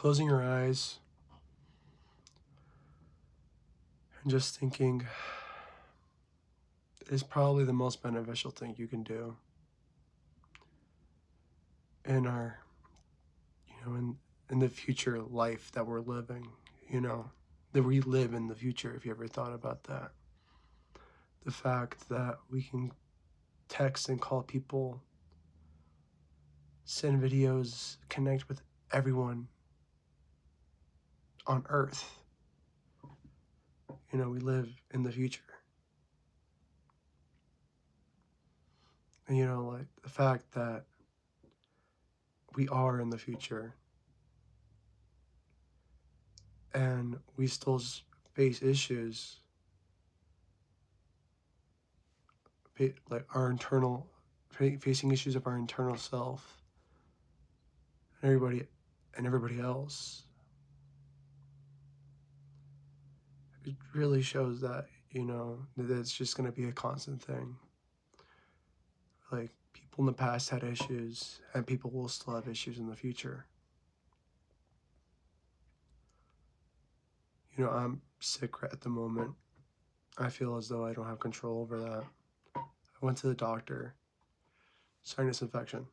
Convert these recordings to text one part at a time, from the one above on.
closing your eyes and just thinking is probably the most beneficial thing you can do in our, in the future life that we're living, that we live in the future, if you ever thought about that. The fact that we can text and call people, send videos, connect with everyone on Earth. We live in the future. And, like the fact that we are in the future and we still face issues, like our internal, facing issues of our internal self and everybody else. It really shows that, that it's just going to be a constant thing. Like, people in the past had issues, and people will still have issues in the future. I'm sick at the moment. I feel as though I don't have control over that. I went to the doctor. Sinus infection.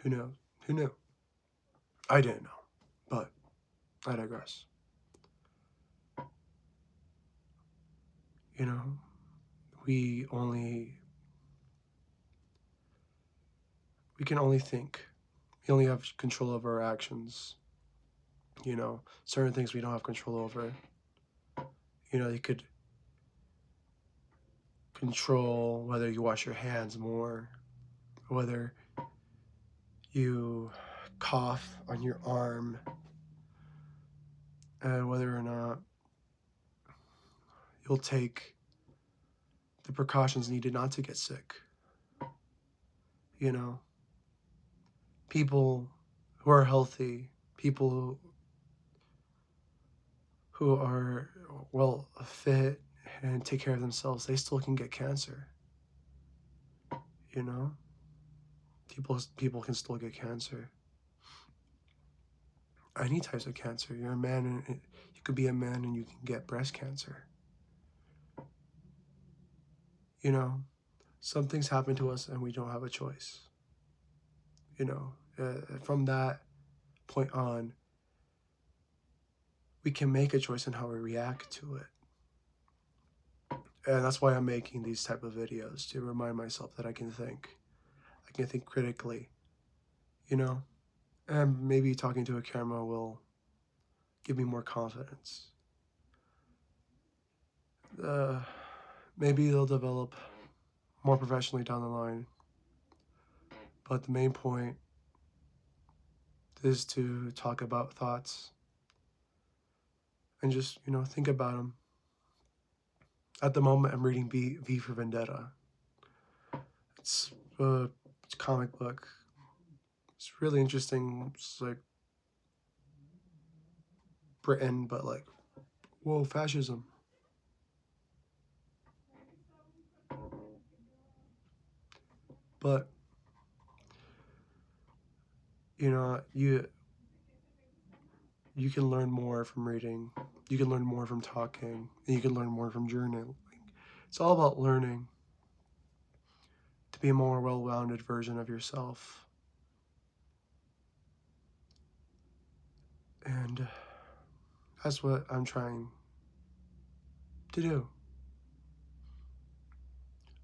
Who knows? Who knew? I didn't know, but I digress. You know, we can only think. We only have control over our actions. Certain things we don't have control over. You could control whether you wash your hands more, whether you cough on your arm, and whether or not you'll take the precautions needed not to get sick. People who are healthy, people who are well fit and take care of themselves, they still can get cancer. People can still get cancer. Any types of cancer. You're a man, and you could be a man and you can get breast cancer. Some things happen to us and we don't have a choice. From that point on, we can make a choice in how we react to it. And that's why I'm making these type of videos, to remind myself that I can think critically, and maybe talking to a camera will give me more confidence. Maybe they'll develop more professionally down the line, but the main point is to talk about thoughts and just, think about them. At the moment, I'm reading V for Vendetta. It's a comic book. It's really interesting. It's like Britain, but like, whoa, fascism. But, you can learn more from reading. You can learn more from talking. And you can learn more from journaling. It's all about learning to be a more well-rounded version of yourself. And that's what I'm trying to do.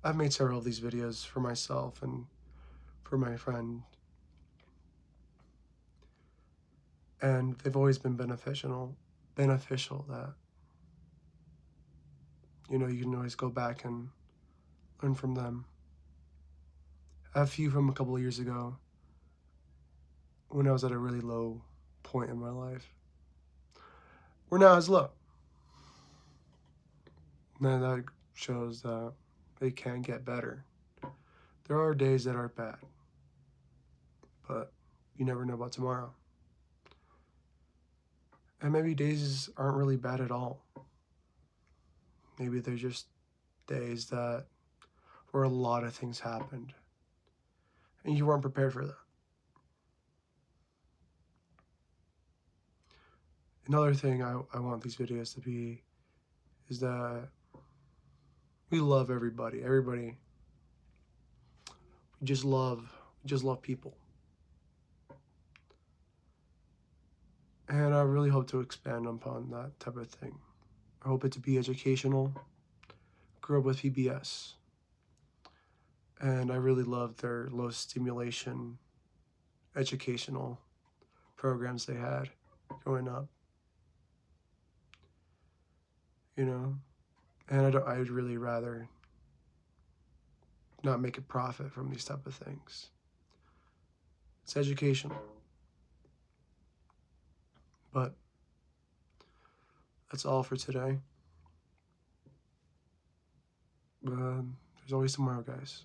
I've made several of these videos for myself and for my friend. And they've always been beneficial that, you can always go back and learn from them. I have a few from a couple of years ago when I was at a really low point in my life. We're now as low. And that shows that it can get better. There are days that are bad, but you never know about tomorrow. And maybe days aren't really bad at all. Maybe they're just days that where a lot of things happened and you weren't prepared for that. another thing I want these videos to be is that we love everybody. Everybody, we just love people. And I really hope to expand upon that type of thing. I hope it to be educational. Grew up with PBS, and I really loved their low stimulation educational programs they had growing up, you know? And I'd really rather not make a profit from these type of things. It's educational. But that's all for today. There's always tomorrow, guys.